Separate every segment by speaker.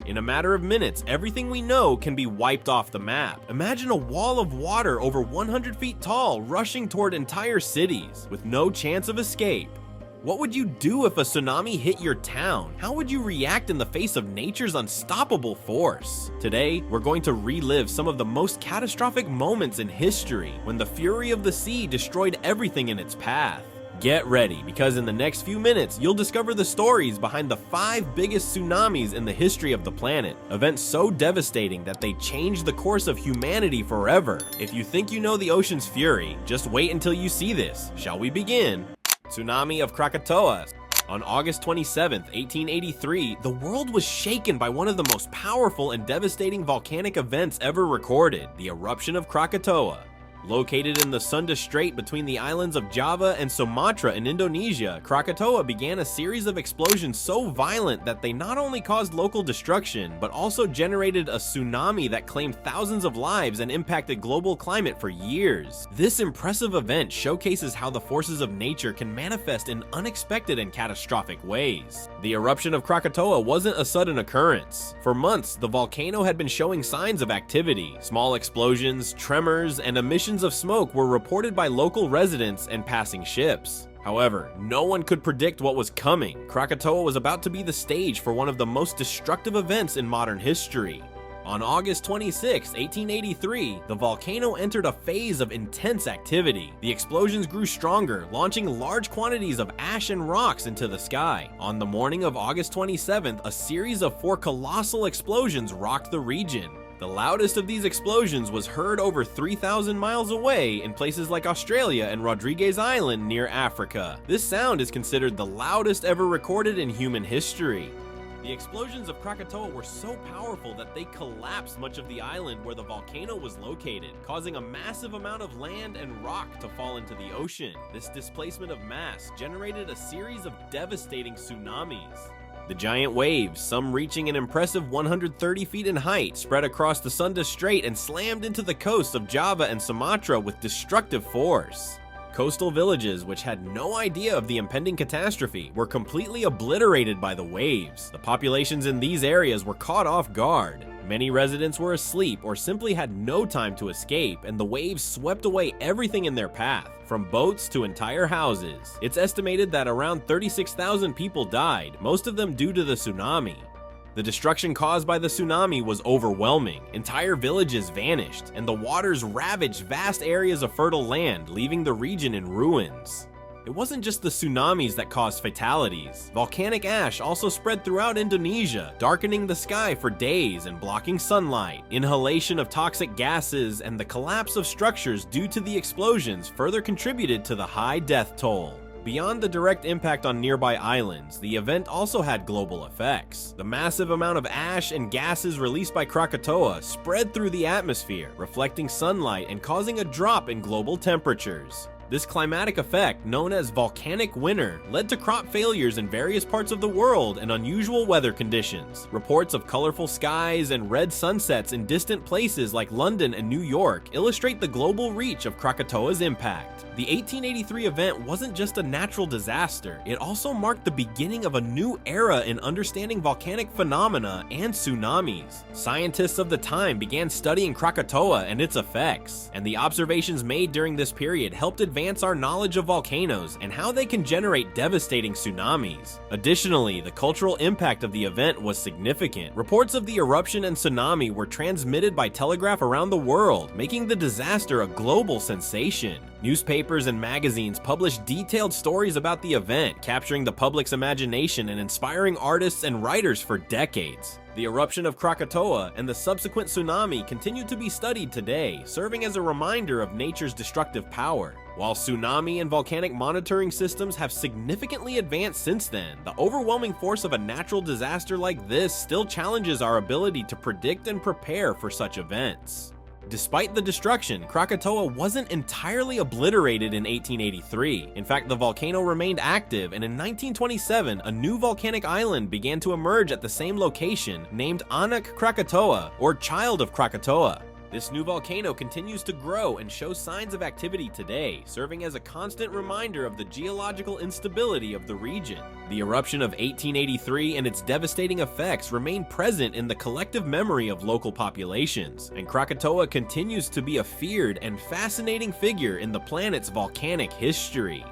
Speaker 1: In a matter of minutes, everything we know can be wiped off the map. Imagine a wall of water over 100 feet tall rushing toward entire cities, with no chance of escape. What would you do if a tsunami hit your town? How would you react in the face of nature's unstoppable force? Today, we're going to relive some of the most catastrophic moments in history when the fury of the sea destroyed everything in its path. Get ready, because in the next few minutes, you'll discover the stories behind the 5 biggest tsunamis in the history of the planet. Events so devastating that they changed the course of humanity forever. If you think you know the ocean's fury, just wait until you see this. Shall we begin? Tsunami of Krakatoa. On August 27, 1883, the world was shaken by one of the most powerful and devastating volcanic events ever recorded, the eruption of Krakatoa. Located in the Sunda Strait between the islands of Java and Sumatra in Indonesia, Krakatoa began a series of explosions so violent that they not only caused local destruction, but also generated a tsunami that claimed thousands of lives and impacted global climate for years. This impressive event showcases how the forces of nature can manifest in unexpected and catastrophic ways. The eruption of Krakatoa wasn't a sudden occurrence. For months, the volcano had been showing signs of activity. Small explosions, tremors, and emissions of smoke were reported by local residents and passing ships. However, no one could predict what was coming. Krakatoa was about to be the stage for one of the most destructive events in modern history. On August 26, 1883, the volcano entered a phase of intense activity. The explosions grew stronger, launching large quantities of ash and rocks into the sky. On the morning of August 27th, a series of 4 colossal explosions rocked the region. The loudest of these explosions was heard over 3,000 miles away in places like Australia and Rodriguez Island near Africa. This sound is considered the loudest ever recorded in human history. The explosions of Krakatoa were so powerful that they collapsed much of the island where the volcano was located, causing a massive amount of land and rock to fall into the ocean. This displacement of mass generated a series of devastating tsunamis. The giant waves, some reaching an impressive 130 feet in height, spread across the Sunda Strait and slammed into the coasts of Java and Sumatra with destructive force. Coastal villages, which had no idea of the impending catastrophe, were completely obliterated by the waves. The populations in these areas were caught off guard. Many residents were asleep or simply had no time to escape, and the waves swept away everything in their path, from boats to entire houses. It's estimated that around 36,000 people died, most of them due to the tsunami. The destruction caused by the tsunami was overwhelming. Entire villages vanished, and the waters ravaged vast areas of fertile land, leaving the region in ruins. It wasn't just the tsunamis that caused fatalities. Volcanic ash also spread throughout Indonesia, darkening the sky for days and blocking sunlight. Inhalation of toxic gases and the collapse of structures due to the explosions further contributed to the high death toll. Beyond the direct impact on nearby islands, the event also had global effects. The massive amount of ash and gases released by Krakatoa spread through the atmosphere, reflecting sunlight and causing a drop in global temperatures. This climatic effect, known as volcanic winter, led to crop failures in various parts of the world and unusual weather conditions. Reports of colorful skies and red sunsets in distant places like London and New York illustrate the global reach of Krakatoa's impact. The 1883 event wasn't just a natural disaster, it also marked the beginning of a new era in understanding volcanic phenomena and tsunamis. Scientists of the time began studying Krakatoa and its effects, and the observations made during this period helped advance our knowledge of volcanoes and how they can generate devastating tsunamis. Additionally, the cultural impact of the event was significant. Reports of the eruption and tsunami were transmitted by telegraph around the world, making the disaster a global sensation. Newspapers and magazines published detailed stories about the event, capturing the public's imagination and inspiring artists and writers for decades. The eruption of Krakatoa and the subsequent tsunami continue to be studied today, serving as a reminder of nature's destructive power. While tsunami and volcanic monitoring systems have significantly advanced since then, the overwhelming force of a natural disaster like this still challenges our ability to predict and prepare for such events. Despite the destruction, Krakatoa wasn't entirely obliterated in 1883. In fact, the volcano remained active, and in 1927, a new volcanic island began to emerge at the same location, named Anak Krakatoa, or Child of Krakatoa. This new volcano continues to grow and show signs of activity today, serving as a constant reminder of the geological instability of the region. The eruption of 1883 and its devastating effects remain present in the collective memory of local populations, and Krakatoa continues to be a feared and fascinating figure in the planet's volcanic history.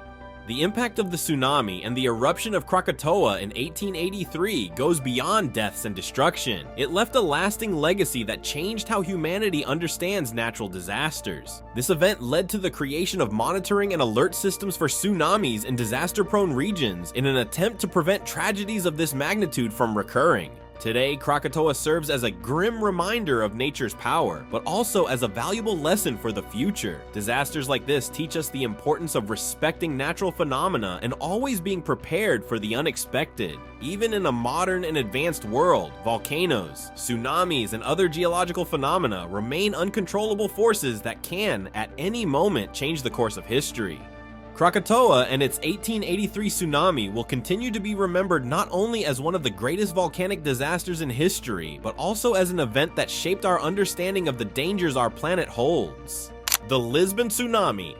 Speaker 1: The impact of the tsunami and the eruption of Krakatoa in 1883 goes beyond deaths and destruction. It left a lasting legacy that changed how humanity understands natural disasters. This event led to the creation of monitoring and alert systems for tsunamis in disaster-prone regions in an attempt to prevent tragedies of this magnitude from recurring. Today, Krakatoa serves as a grim reminder of nature's power, but also as a valuable lesson for the future. Disasters like this teach us the importance of respecting natural phenomena and always being prepared for the unexpected. Even in a modern and advanced world, volcanoes, tsunamis, and other geological phenomena remain uncontrollable forces that can, at any moment, change the course of history. Krakatoa and its 1883 tsunami will continue to be remembered not only as one of the greatest volcanic disasters in history, but also as an event that shaped our understanding of the dangers our planet holds. The Lisbon Tsunami.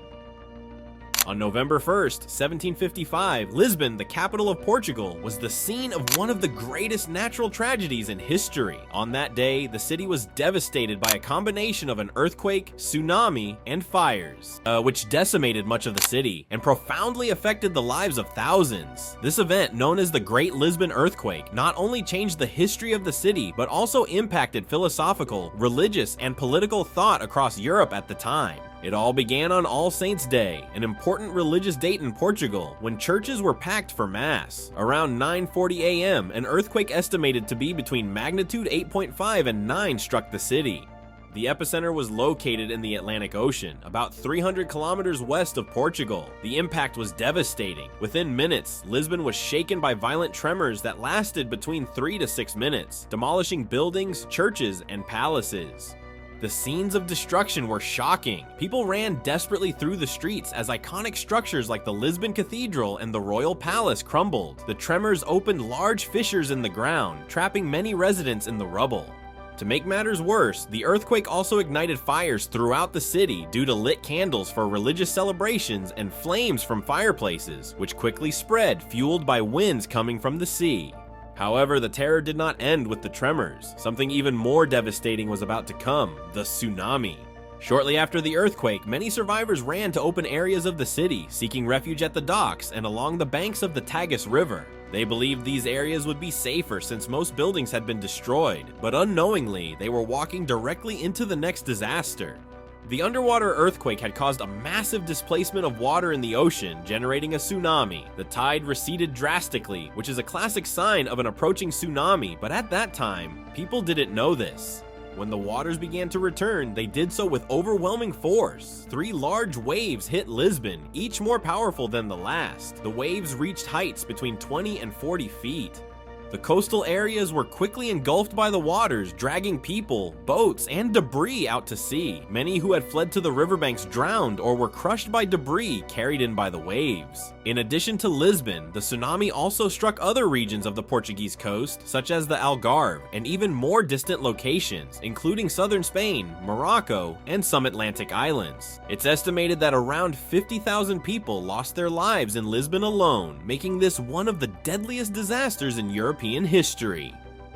Speaker 1: On November 1st, 1755, Lisbon, the capital of Portugal, was the scene of one of the greatest natural tragedies in history. On that day, the city was devastated by a combination of an earthquake, tsunami, and fires, which decimated much of the city and profoundly affected the lives of thousands. This event, known as the Great Lisbon Earthquake, not only changed the history of the city, but also impacted philosophical, religious, and political thought across Europe at the time. It all began on All Saints' Day, an important religious date in Portugal, when churches were packed for Mass. Around 9:40 a.m., an earthquake estimated to be between magnitude 8.5 and 9 struck the city. The epicenter was located in the Atlantic Ocean, about 300 kilometers west of Portugal. The impact was devastating. Within minutes, Lisbon was shaken by violent tremors that lasted between 3 to 6 minutes, demolishing buildings, churches, and palaces. The scenes of destruction were shocking. People ran desperately through the streets as iconic structures like the Lisbon Cathedral and the Royal Palace crumbled. The tremors opened large fissures in the ground, trapping many residents in the rubble. To make matters worse, the earthquake also ignited fires throughout the city due to lit candles for religious celebrations and flames from fireplaces, which quickly spread, fueled by winds coming from the sea. However, the terror did not end with the tremors. Something even more devastating was about to come: the tsunami. Shortly after the earthquake, many survivors ran to open areas of the city, seeking refuge at the docks and along the banks of the Tagus River. They believed these areas would be safer since most buildings had been destroyed, but unknowingly, they were walking directly into the next disaster. The underwater earthquake had caused a massive displacement of water in the ocean, generating a tsunami. The tide receded drastically, which is a classic sign of an approaching tsunami, but at that time, people didn't know this. When the waters began to return, they did so with overwhelming force. 3 large waves hit Lisbon, each more powerful than the last. The waves reached heights between 20 and 40 feet. The coastal areas were quickly engulfed by the waters, dragging people, boats, and debris out to sea. Many who had fled to the riverbanks drowned or were crushed by debris carried in by the waves. In addition to Lisbon, the tsunami also struck other regions of the Portuguese coast, such as the Algarve, and even more distant locations, including southern Spain, Morocco, and some Atlantic islands. It's estimated that around 50,000 people lost their lives in Lisbon alone, making this one of the deadliest disasters in European history.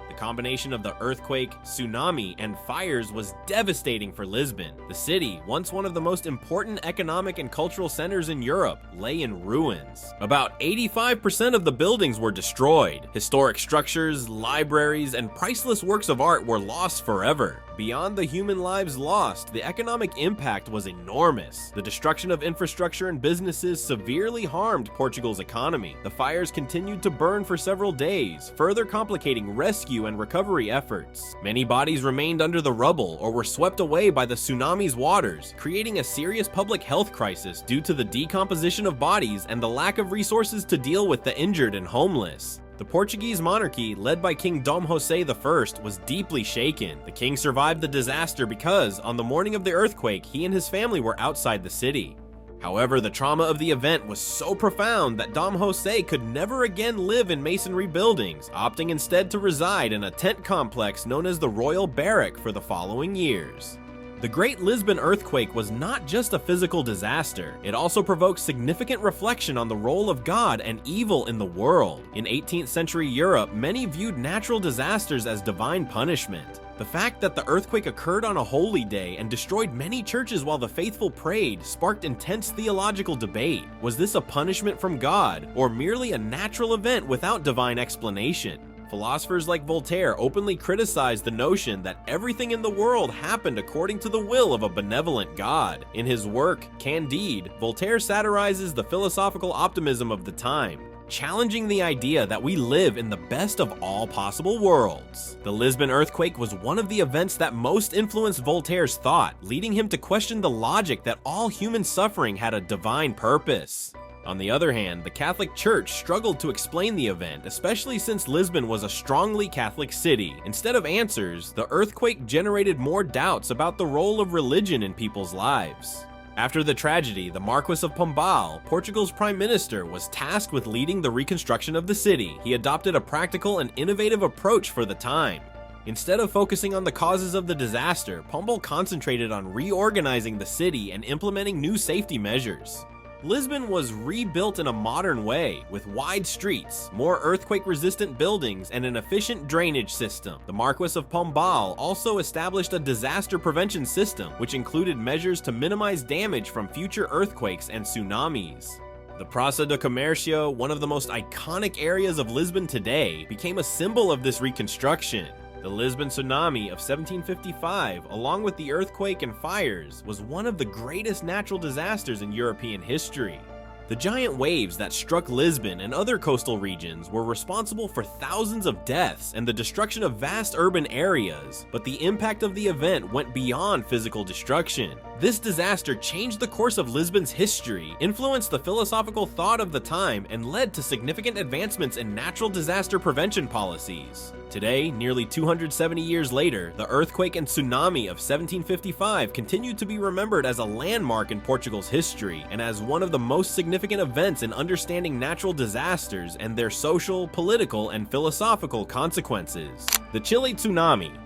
Speaker 1: The combination of the earthquake, tsunami, and fires was devastating for Lisbon. The city, once one of the most important economic and cultural centers in Europe, lay in ruins. About 85% of the buildings were destroyed. Historic structures, libraries, and priceless works of art were lost forever. Beyond the human lives lost, the economic impact was enormous. The destruction of infrastructure and businesses severely harmed Portugal's economy. The fires continued to burn for several days, further complicating rescue and recovery efforts. Many bodies remained under the rubble or were swept away by the tsunami's waters, creating a serious public health crisis due to the decomposition of bodies and the lack of resources to deal with the injured and homeless. The Portuguese monarchy, led by King Dom José I, was deeply shaken. The king survived the disaster because, on the morning of the earthquake, he and his family were outside the city. However, the trauma of the event was so profound that Dom José could never again live in masonry buildings, opting instead to reside in a tent complex known as the Royal Barrack for the following years. The Great Lisbon Earthquake was not just a physical disaster, it also provoked significant reflection on the role of God and evil in the world. In 18th century Europe, many viewed natural disasters as divine punishment. The fact that the earthquake occurred on a holy day and destroyed many churches while the faithful prayed sparked intense theological debate. Was this a punishment from God, or merely a natural event without divine explanation? Philosophers like Voltaire openly criticized the notion that everything in the world happened according to the will of a benevolent God. In his work, Candide, Voltaire satirizes the philosophical optimism of the time, challenging the idea that we live in the best of all possible worlds. The Lisbon earthquake was one of the events that most influenced Voltaire's thought, leading him to question the logic that all human suffering had a divine purpose. On the other hand, the Catholic Church struggled to explain the event, especially since Lisbon was a strongly Catholic city. Instead of answers, the earthquake generated more doubts about the role of religion in people's lives. After the tragedy, the Marquis of Pombal, Portugal's prime minister, was tasked with leading the reconstruction of the city. He adopted a practical and innovative approach for the time. Instead of focusing on the causes of the disaster, Pombal concentrated on reorganizing the city and implementing new safety measures. Lisbon was rebuilt in a modern way, with wide streets, more earthquake-resistant buildings, and an efficient drainage system. The Marquis of Pombal also established a disaster prevention system, which included measures to minimize damage from future earthquakes and tsunamis. The Praça do Comércio, one of the most iconic areas of Lisbon today, became a symbol of this reconstruction. The Lisbon tsunami of 1755, along with the earthquake and fires, was one of the greatest natural disasters in European history. The giant waves that struck Lisbon and other coastal regions were responsible for thousands of deaths and the destruction of vast urban areas, but the impact of the event went beyond physical destruction. This disaster changed the course of Lisbon's history, influenced the philosophical thought of the time, and led to significant advancements in natural disaster prevention policies. Today, nearly 270 years later, the earthquake and tsunami of 1755 continue to be remembered as a landmark in Portugal's history and as one of the most significant events in understanding natural disasters and their social, political, and philosophical consequences. The Chile Tsunami.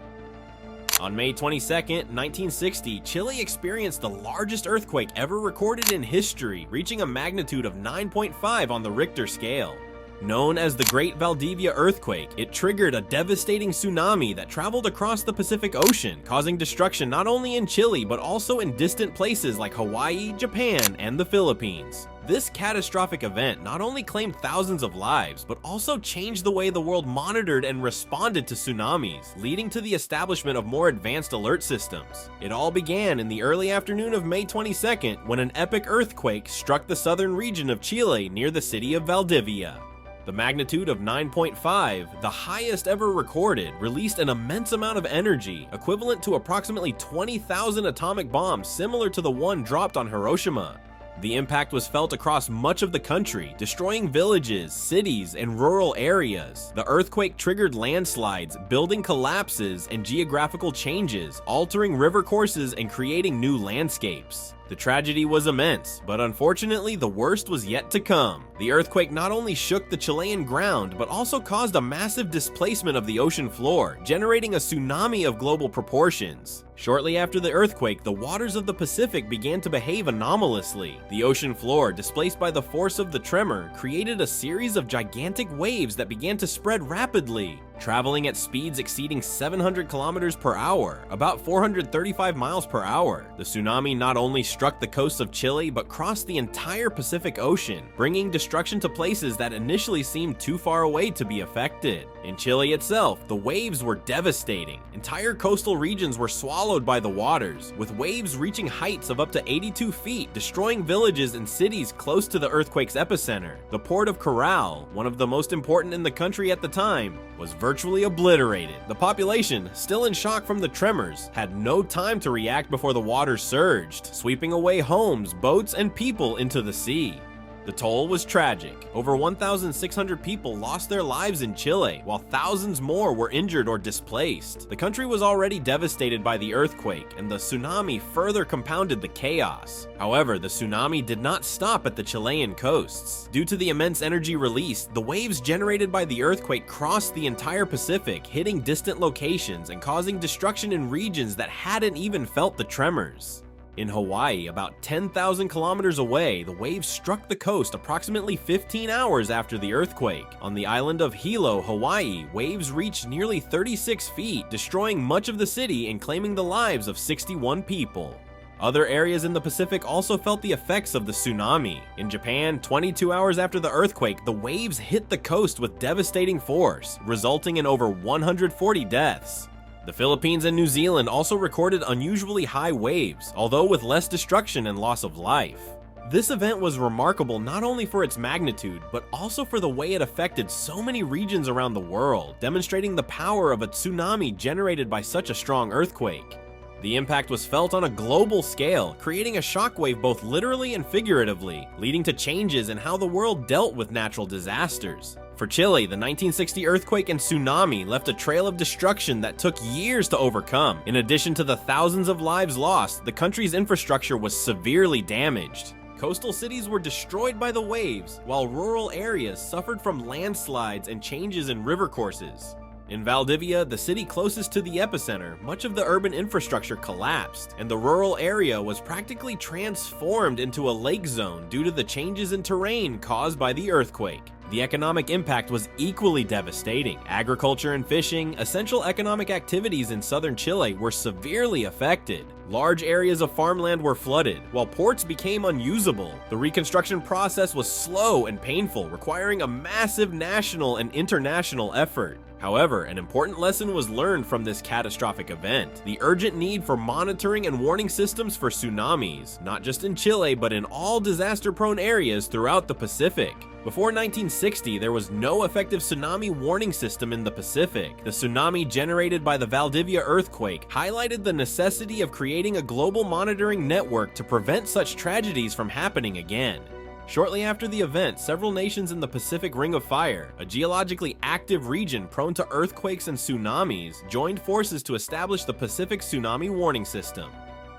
Speaker 1: On May 22, 1960, Chile experienced the largest earthquake ever recorded in history, reaching a magnitude of 9.5 on the Richter scale. Known as the Great Valdivia Earthquake, it triggered a devastating tsunami that traveled across the Pacific Ocean, causing destruction not only in Chile but also in distant places like Hawaii, Japan, and the Philippines. This catastrophic event not only claimed thousands of lives, but also changed the way the world monitored and responded to tsunamis, leading to the establishment of more advanced alert systems. It all began in the early afternoon of May 22nd when an epic earthquake struck the southern region of Chile near the city of Valdivia. The magnitude of 9.5, the highest ever recorded, released an immense amount of energy, equivalent to approximately 20,000 atomic bombs similar to the one dropped on Hiroshima. The impact was felt across much of the country, destroying villages, cities, and rural areas. The earthquake triggered landslides, building collapses, and geographical changes, altering river courses and creating new landscapes. The tragedy was immense, but unfortunately the worst was yet to come. The earthquake not only shook the Chilean ground, but also caused a massive displacement of the ocean floor, generating a tsunami of global proportions. Shortly after the earthquake, the waters of the Pacific began to behave anomalously. The ocean floor, displaced by the force of the tremor, created a series of gigantic waves that began to spread rapidly, traveling at speeds exceeding 700 kilometers per hour, about 435 miles per hour. The tsunami not only struck the coasts of Chile, but crossed the entire Pacific Ocean, bringing destruction to places that initially seemed too far away to be affected. In Chile itself, the waves were devastating. Entire coastal regions were swallowed by the waters, with waves reaching heights of up to 82 feet, destroying villages and cities close to the earthquake's epicenter. The port of Corral, one of the most important in the country at the time, was virtually obliterated. The population, still in shock from the tremors, had no time to react before the waters surged, sweeping away homes, boats, and people into the sea. The toll was tragic. Over 1,600 people lost their lives in Chile, while thousands more were injured or displaced. The country was already devastated by the earthquake, and the tsunami further compounded the chaos. However, the tsunami did not stop at the Chilean coasts. Due to the immense energy released, the waves generated by the earthquake crossed the entire Pacific, hitting distant locations and causing destruction in regions that hadn't even felt the tremors. In Hawaii, about 10,000 kilometers away, the waves struck the coast approximately 15 hours after the earthquake. On the island of Hilo, Hawaii, waves reached nearly 36 feet, destroying much of the city and claiming the lives of 61 people. Other areas in the Pacific also felt the effects of the tsunami. In Japan, 22 hours after the earthquake, the waves hit the coast with devastating force, resulting in over 140 deaths. The Philippines and New Zealand also recorded unusually high waves, although with less destruction and loss of life. This event was remarkable not only for its magnitude, but also for the way it affected so many regions around the world, demonstrating the power of a tsunami generated by such a strong earthquake. The impact was felt on a global scale, creating a shockwave both literally and figuratively, leading to changes in how the world dealt with natural disasters. For Chile, the 1960 earthquake and tsunami left a trail of destruction that took years to overcome. In addition to the thousands of lives lost, the country's infrastructure was severely damaged. Coastal cities were destroyed by the waves, while rural areas suffered from landslides and changes in river courses. In Valdivia, the city closest to the epicenter, much of the urban infrastructure collapsed, and the rural area was practically transformed into a lake zone due to the changes in terrain caused by the earthquake. The economic impact was equally devastating. Agriculture and fishing, essential economic activities in southern Chile, were severely affected. Large areas of farmland were flooded, while ports became unusable. The reconstruction process was slow and painful, requiring a massive national and international effort. However, an important lesson was learned from this catastrophic event: the urgent need for monitoring and warning systems for tsunamis, not just in Chile, but in all disaster-prone areas throughout the Pacific. Before 1960, there was no effective tsunami warning system in the Pacific. The tsunami generated by the Valdivia earthquake highlighted the necessity of creating a global monitoring network to prevent such tragedies from happening again. Shortly after the event, several nations in the Pacific Ring of Fire, a geologically active region prone to earthquakes and tsunamis, joined forces to establish the Pacific Tsunami Warning System.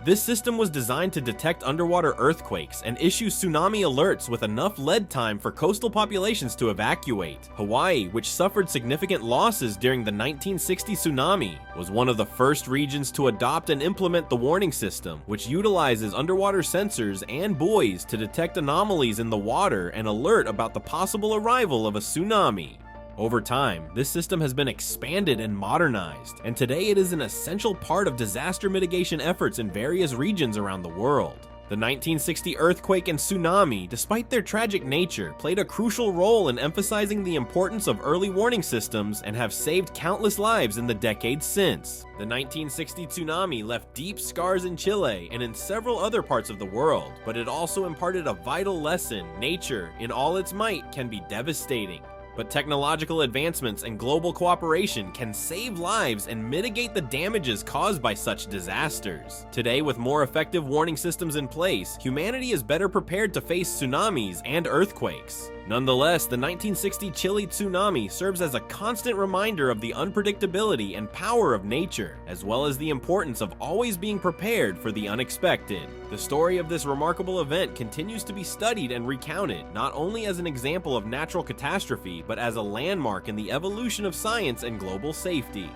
Speaker 1: This system was designed to detect underwater earthquakes and issue tsunami alerts with enough lead time for coastal populations to evacuate. Hawaii, which suffered significant losses during the 1960 tsunami, was one of the first regions to adopt and implement the warning system, which utilizes underwater sensors and buoys to detect anomalies in the water and alert about the possible arrival of a tsunami. Over time, this system has been expanded and modernized, and today it is an essential part of disaster mitigation efforts in various regions around the world. The 1960 earthquake and tsunami, despite their tragic nature, played a crucial role in emphasizing the importance of early warning systems and have saved countless lives in the decades since. The 1960 tsunami left deep scars in Chile and in several other parts of the world, but it also imparted a vital lesson: nature, in all its might, can be devastating. But technological advancements and global cooperation can save lives and mitigate the damages caused by such disasters. Today, with more effective warning systems in place, humanity is better prepared to face tsunamis and earthquakes. Nonetheless, the 1960 Chile tsunami serves as a constant reminder of the unpredictability and power of nature, as well as the importance of always being prepared for the unexpected. The story of this remarkable event continues to be studied and recounted, not only as an example of natural catastrophe, but as a landmark in the evolution of science and global safety.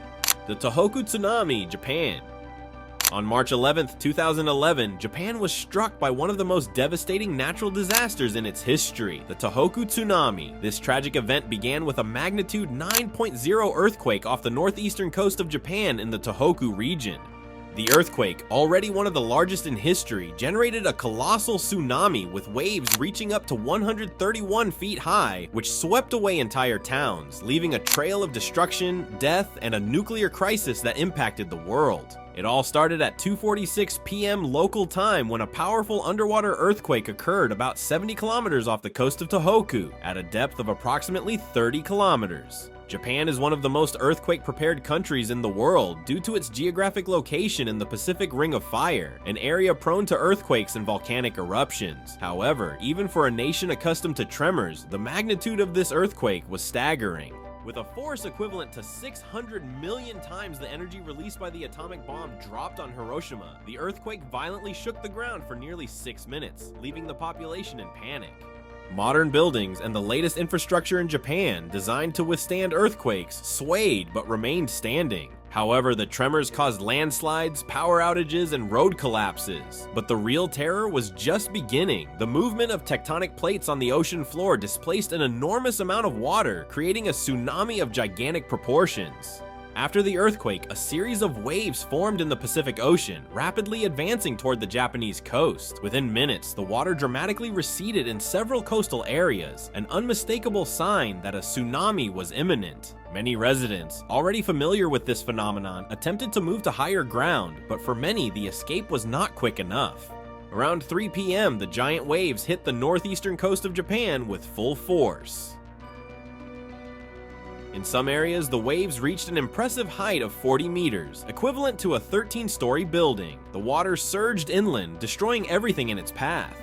Speaker 1: The Tohoku Tsunami, Japan. On March 11, 2011, Japan was struck by one of the most devastating natural disasters in its history, the Tohoku Tsunami. This tragic event began with a magnitude 9.0 earthquake off the northeastern coast of Japan in the Tohoku region. The earthquake, already one of the largest in history, generated a colossal tsunami with waves reaching up to 131 feet high, which swept away entire towns, leaving a trail of destruction, death, and a nuclear crisis that impacted the world. It all started at 2:46 p.m. local time when a powerful underwater earthquake occurred about 70 kilometers off the coast of Tohoku, at a depth of approximately 30 kilometers. Japan is one of the most earthquake-prepared countries in the world due to its geographic location in the Pacific Ring of Fire, an area prone to earthquakes and volcanic eruptions. However, even for a nation accustomed to tremors, the magnitude of this earthquake was staggering. With a force equivalent to 600 million times the energy released by the atomic bomb dropped on Hiroshima, the earthquake violently shook the ground for nearly 6 minutes, leaving the population in panic. Modern buildings and the latest infrastructure in Japan, designed to withstand earthquakes, swayed but remained standing. However, the tremors caused landslides, power outages, and road collapses. But the real terror was just beginning. The movement of tectonic plates on the ocean floor displaced an enormous amount of water, creating a tsunami of gigantic proportions. After the earthquake, a series of waves formed in the Pacific Ocean, rapidly advancing toward the Japanese coast. Within minutes, the water dramatically receded in several coastal areas, an unmistakable sign that a tsunami was imminent. Many residents, already familiar with this phenomenon, attempted to move to higher ground, but for many, the escape was not quick enough. Around 3 p.m., the giant waves hit the northeastern coast of Japan with full force. In some areas, the waves reached an impressive height of 40 meters, equivalent to a 13-story building. The water surged inland, destroying everything in its path.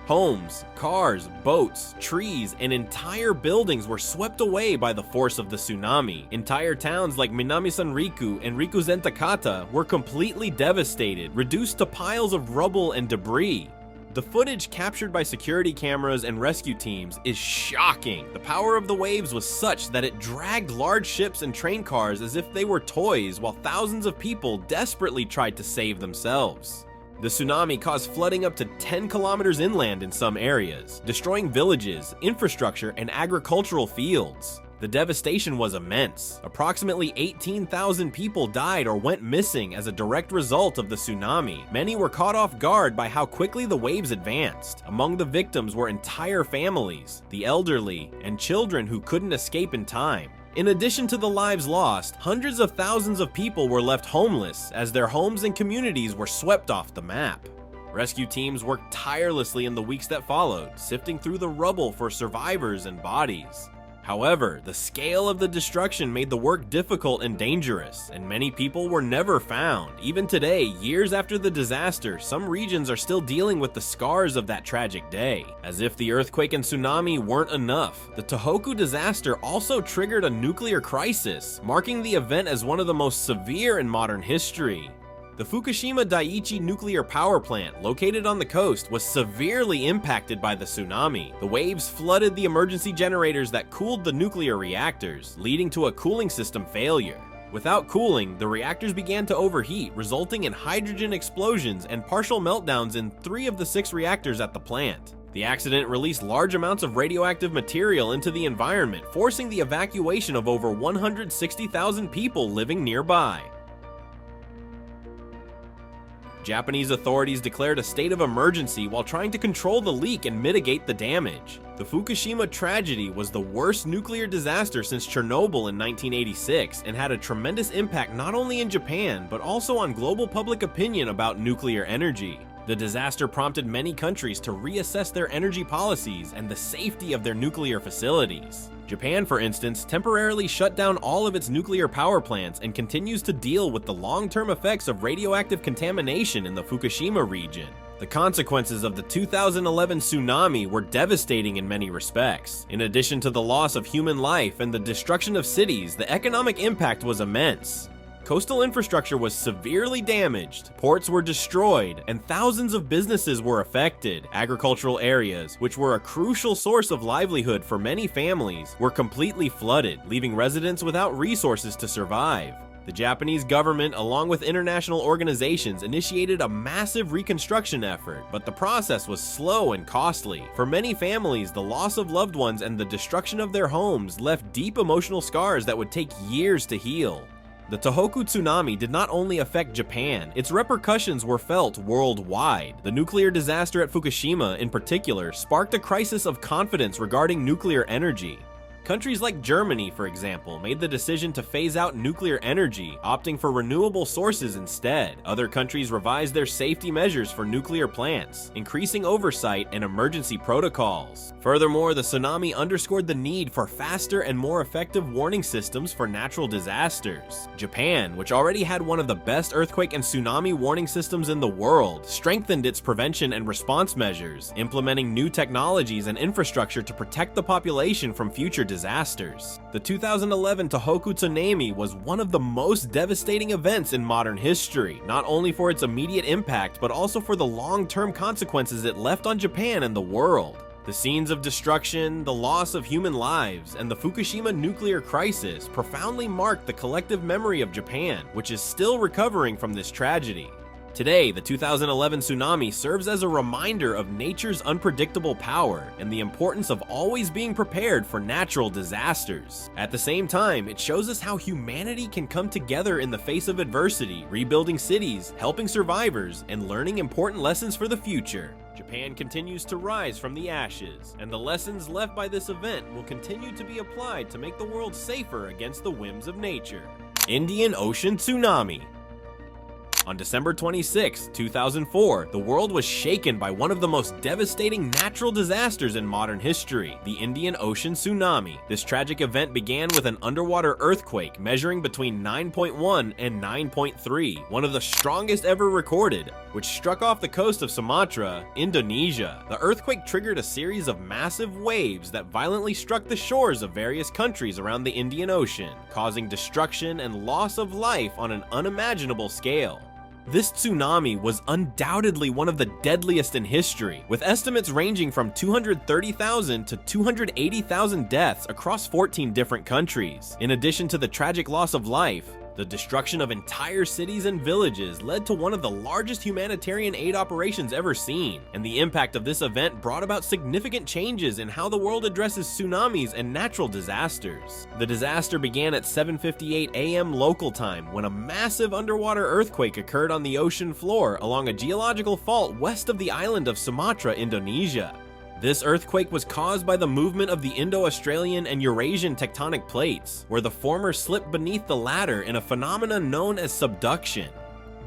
Speaker 1: Homes, cars, boats, trees, and entire buildings were swept away by the force of the tsunami. Entire towns like Minami-Sanriku and Rikuzentakata were completely devastated, reduced to piles of rubble and debris. The footage captured by security cameras and rescue teams is shocking. The power of the waves was such that it dragged large ships and train cars as if they were toys, while thousands of people desperately tried to save themselves. The tsunami caused flooding up to 10 kilometers inland in some areas, destroying villages, infrastructure, and agricultural fields. The devastation was immense. Approximately 18,000 people died or went missing as a direct result of the tsunami. Many were caught off guard by how quickly the waves advanced. Among the victims were entire families, the elderly, and children who couldn't escape in time. In addition to the lives lost, hundreds of thousands of people were left homeless as their homes and communities were swept off the map. Rescue teams worked tirelessly in the weeks that followed, sifting through the rubble for survivors and bodies. However, the scale of the destruction made the work difficult and dangerous, and many people were never found. Even today, years after the disaster, some regions are still dealing with the scars of that tragic day. As if the earthquake and tsunami weren't enough, the Tohoku disaster also triggered a nuclear crisis, marking the event as one of the most severe in modern history. The Fukushima Daiichi nuclear power plant, located on the coast, was severely impacted by the tsunami. The waves flooded the emergency generators that cooled the nuclear reactors, leading to a cooling system failure. Without cooling, the reactors began to overheat, resulting in hydrogen explosions and partial meltdowns in 3 of the 6 reactors at the plant. The accident released large amounts of radioactive material into the environment, forcing the evacuation of over 160,000 people living nearby. Japanese authorities declared a state of emergency while trying to control the leak and mitigate the damage. The Fukushima tragedy was the worst nuclear disaster since Chernobyl in 1986 and had a tremendous impact not only in Japan but also on global public opinion about nuclear energy. The disaster prompted many countries to reassess their energy policies and the safety of their nuclear facilities. Japan, for instance, temporarily shut down all of its nuclear power plants and continues to deal with the long-term effects of radioactive contamination in the Fukushima region. The consequences of the 2011 tsunami were devastating in many respects. In addition to the loss of human life and the destruction of cities, the economic impact was immense. Coastal infrastructure was severely damaged, ports were destroyed, and thousands of businesses were affected. Agricultural areas, which were a crucial source of livelihood for many families, were completely flooded, leaving residents without resources to survive. The Japanese government, along with international organizations, initiated a massive reconstruction effort, but the process was slow and costly. For many families, the loss of loved ones and the destruction of their homes left deep emotional scars that would take years to heal. The Tohoku tsunami did not only affect Japan, its repercussions were felt worldwide. The nuclear disaster at Fukushima, in particular, sparked a crisis of confidence regarding nuclear energy. Countries like Germany, for example, made the decision to phase out nuclear energy, opting for renewable sources instead. Other countries revised their safety measures for nuclear plants, increasing oversight and emergency protocols. Furthermore, the tsunami underscored the need for faster and more effective warning systems for natural disasters. Japan, which already had one of the best earthquake and tsunami warning systems in the world, strengthened its prevention and response measures, implementing new technologies and infrastructure to protect the population from future disasters. The 2011 Tohoku tsunami was one of the most devastating events in modern history, not only for its immediate impact but also for the long-term consequences it left on Japan and the world. The scenes of destruction, the loss of human lives, and the Fukushima nuclear crisis profoundly marked the collective memory of Japan, which is still recovering from this tragedy. Today, the 2011 tsunami serves as a reminder of nature's unpredictable power and the importance of always being prepared for natural disasters. At the same time, it shows us how humanity can come together in the face of adversity, rebuilding cities, helping survivors, and learning important lessons for the future. Japan continues to rise from the ashes, and the lessons left by this event will continue to be applied to make the world safer against the whims of nature. Indian Ocean Tsunami. On December 26, 2004, the world was shaken by one of the most devastating natural disasters in modern history, the Indian Ocean Tsunami. This tragic event began with an underwater earthquake measuring between 9.1 and 9.3, one of the strongest ever recorded, which struck off the coast of Sumatra, Indonesia. The earthquake triggered a series of massive waves that violently struck the shores of various countries around the Indian Ocean, causing destruction and loss of life on an unimaginable scale. This tsunami was undoubtedly one of the deadliest in history, with estimates ranging from 230,000 to 280,000 deaths across 14 different countries. In addition to the tragic loss of life, the destruction of entire cities and villages led to one of the largest humanitarian aid operations ever seen, and the impact of this event brought about significant changes in how the world addresses tsunamis and natural disasters. The disaster began at 7:58 a.m. local time when a massive underwater earthquake occurred on the ocean floor along a geological fault west of the island of Sumatra, Indonesia. This earthquake was caused by the movement of the Indo-Australian and Eurasian tectonic plates, where the former slipped beneath the latter in a phenomenon known as subduction.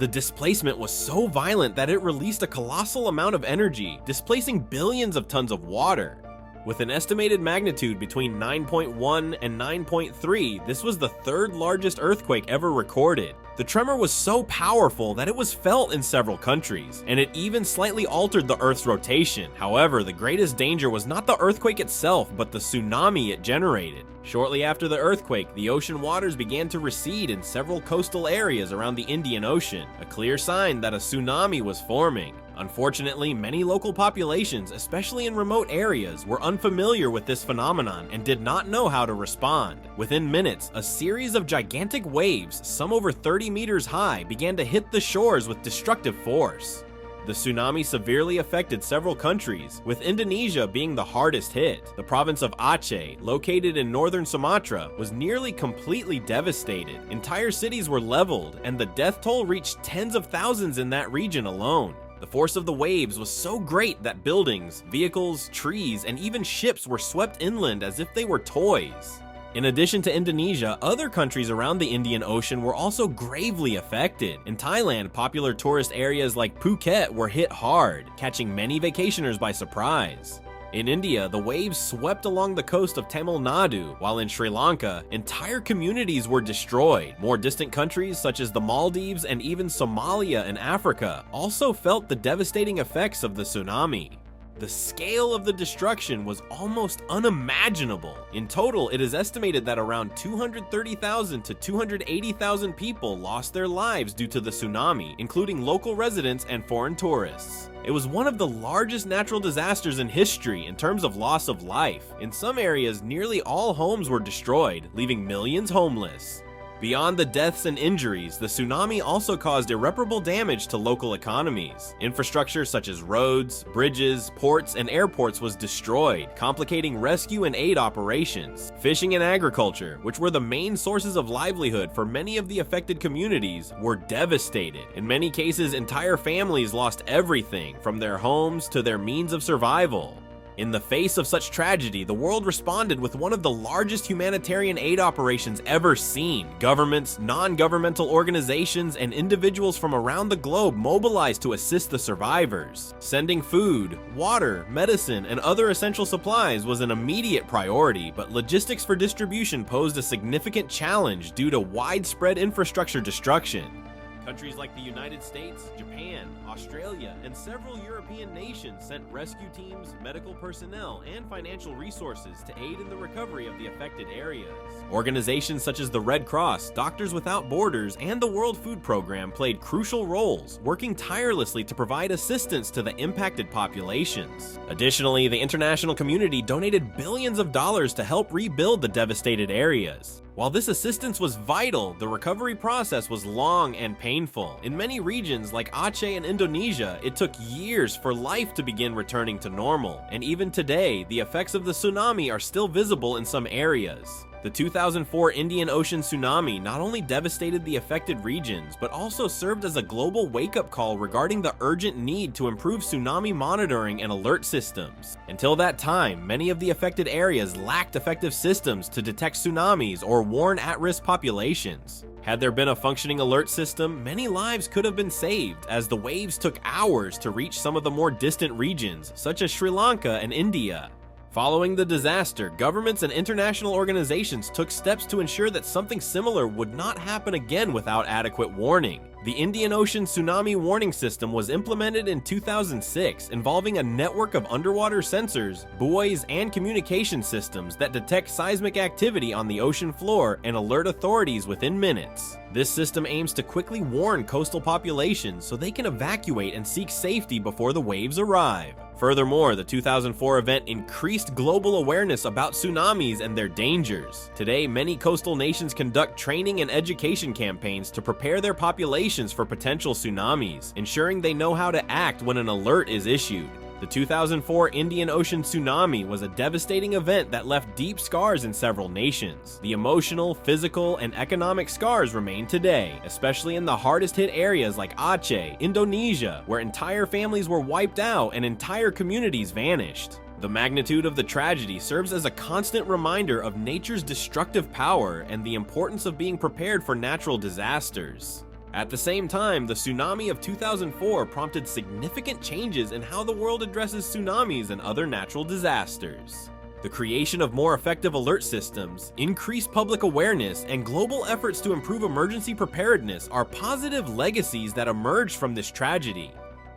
Speaker 1: The displacement was so violent that it released a colossal amount of energy, displacing billions of tons of water. With an estimated magnitude between 9.1 and 9.3, this was the third largest earthquake ever recorded. The tremor was so powerful that it was felt in several countries, and it even slightly altered the Earth's rotation. However, the greatest danger was not the earthquake itself, but the tsunami it generated. Shortly after the earthquake, the ocean waters began to recede in several coastal areas around the Indian Ocean, a clear sign that a tsunami was forming. Unfortunately, many local populations, especially in remote areas, were unfamiliar with this phenomenon and did not know how to respond. Within minutes, a series of gigantic waves, some over 30 meters high, began to hit the shores with destructive force. The tsunami severely affected several countries, with Indonesia being the hardest hit. The province of Aceh, located in northern Sumatra, was nearly completely devastated. Entire cities were leveled, and the death toll reached tens of thousands in that region alone. The force of the waves was so great that buildings, vehicles, trees, and even ships were swept inland as if they were toys. In addition to Indonesia, other countries around the Indian Ocean were also gravely affected. In Thailand, popular tourist areas like Phuket were hit hard, catching many vacationers by surprise. In India, the waves swept along the coast of Tamil Nadu, while in Sri Lanka, entire communities were destroyed. More distant countries such as the Maldives and even Somalia in Africa also felt the devastating effects of the tsunami. The scale of the destruction was almost unimaginable. In total, it is estimated that around 230,000 to 280,000 people lost their lives due to the tsunami, including local residents and foreign tourists. It was one of the largest natural disasters in history in terms of loss of life. In some areas, nearly all homes were destroyed, leaving millions homeless. Beyond the deaths and injuries, the tsunami also caused irreparable damage to local economies. Infrastructure such as roads, bridges, ports, and airports was destroyed, complicating rescue and aid operations. Fishing and agriculture, which were the main sources of livelihood for many of the affected communities, were devastated. In many cases, entire families lost everything, from their homes to their means of survival. In the face of such tragedy, the world responded with one of the largest humanitarian aid operations ever seen. Governments, non-governmental organizations, and individuals from around the globe mobilized to assist the survivors. Sending food, water, medicine, and other essential supplies was an immediate priority, but logistics for distribution posed a significant challenge due to widespread infrastructure destruction. Countries like the United States, Japan, Australia, and several European nations sent rescue teams, medical personnel, and financial resources to aid in the recovery of the affected areas. Organizations such as the Red Cross, Doctors Without Borders, and the World Food Program played crucial roles, working tirelessly to provide assistance to the impacted populations. Additionally, the international community donated billions of dollars to help rebuild the devastated areas. While this assistance was vital, the recovery process was long and painful. In many regions like Aceh and Indonesia, it took years for life to begin returning to normal. And even today, the effects of the tsunami are still visible in some areas. The 2004 Indian Ocean tsunami not only devastated the affected regions, but also served as a global wake-up call regarding the urgent need to improve tsunami monitoring and alert systems. Until that time, many of the affected areas lacked effective systems to detect tsunamis or warn at-risk populations. Had there been a functioning alert system, many lives could have been saved, as the waves took hours to reach some of the more distant regions, such as Sri Lanka and India. Following the disaster, governments and international organizations took steps to ensure that something similar would not happen again without adequate warning. The Indian Ocean Tsunami Warning System was implemented in 2006, involving a network of underwater sensors, buoys, and communication systems that detect seismic activity on the ocean floor and alert authorities within minutes. This system aims to quickly warn coastal populations so they can evacuate and seek safety before the waves arrive. Furthermore, the 2004 event increased global awareness about tsunamis and their dangers. Today, many coastal nations conduct training and education campaigns to prepare their populations for potential tsunamis, ensuring they know how to act when an alert is issued. The 2004 Indian Ocean tsunami was a devastating event that left deep scars in several nations. The emotional, physical, and economic scars remain today, especially in the hardest hit areas like Aceh, Indonesia, where entire families were wiped out and entire communities vanished. The magnitude of the tragedy serves as a constant reminder of nature's destructive power and the importance of being prepared for natural disasters. At the same time, the tsunami of 2004 prompted significant changes in how the world addresses tsunamis and other natural disasters. The creation of more effective alert systems, increased public awareness, and global efforts to improve emergency preparedness are positive legacies that emerged from this tragedy.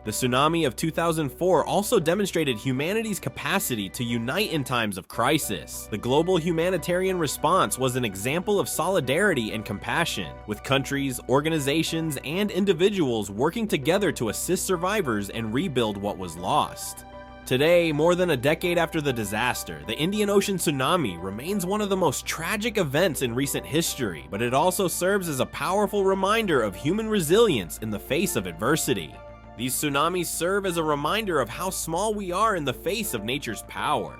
Speaker 1: The tsunami of 2004 also demonstrated humanity's capacity to unite in times of crisis. The global humanitarian response was an example of solidarity and compassion, with countries, organizations, and individuals working together to assist survivors and rebuild what was lost. Today, more than a decade after the disaster, the Indian Ocean tsunami remains one of the most tragic events in recent history, but it also serves as a powerful reminder of human resilience in the face of adversity. These tsunamis serve as a reminder of how small we are in the face of nature's power.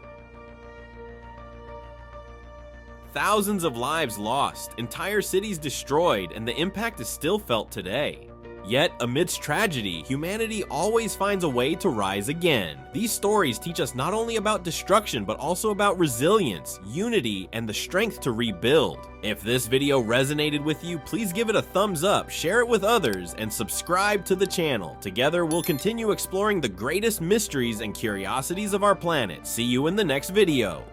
Speaker 1: Thousands of lives lost, entire cities destroyed, and the impact is still felt today. Yet, amidst tragedy, humanity always finds a way to rise again. These stories teach us not only about destruction, but also about resilience, unity, and the strength to rebuild. If this video resonated with you, please give it a thumbs up, share it with others, and subscribe to the channel. Together, we'll continue exploring the greatest mysteries and curiosities of our planet. See you in the next video.